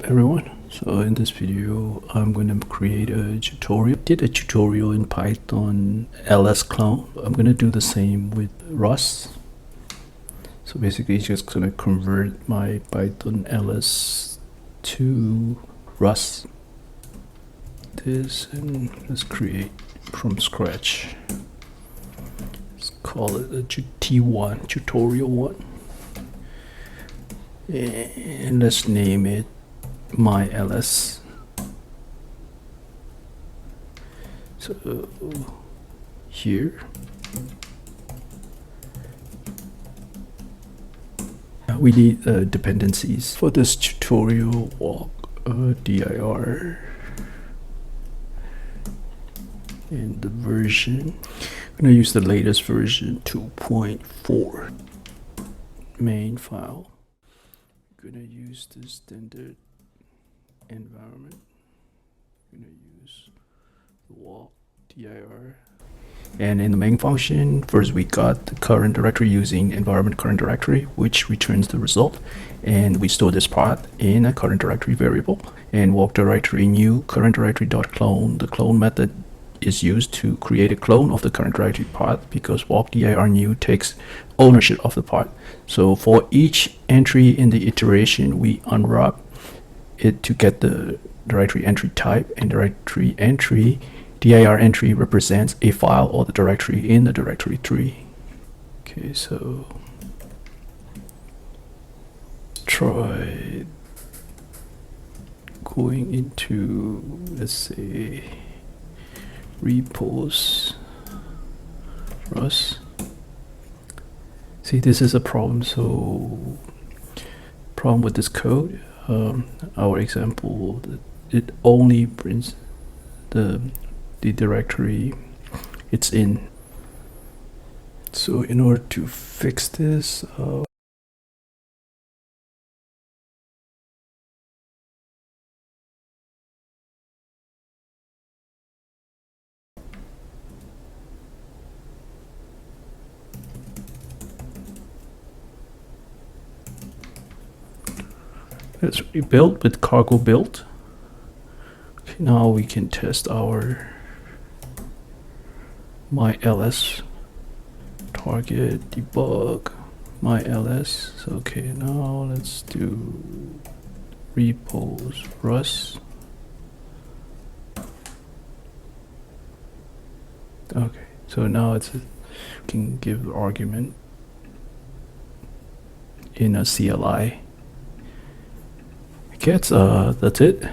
everyone. So in this video I'm going to create a tutorial. Did a tutorial in Python ls clone. I'm going to do the same with Rust. So basically it's just going to convert my Python ls to Rust. This, and let's create from scratch. Let's call it a T1 tutorial 1, and let's name it my ls. So here we need dependencies for this tutorial. Walk dir and the version. I'm going to use the latest version 2.4. Main file. I'm going to use the standard environment. I'm going to use the walk dir. And in the main function, first we got the current directory using environment current directory, which returns the result. And we store this path in a current directory variable. And walk directory new current directory dot clone. The clone method is used to create a clone of the current directory path, because walk dir new takes ownership of the path. So for each entry in the iteration, we unwrap it to get the directory entry type, and directory entry dir entry represents a file or the directory in the directory tree. Okay, so try going into, let's say, repos Rust. See, this is a problem. So problem with this code, our example, it only prints the directory it's in. So in order to fix this, let's rebuild with cargo build. Okay, now we can test our my ls target debug my ls. So, okay, now let's do repos Rust. Okay, so now it's we can give argument in a CLI. That's it.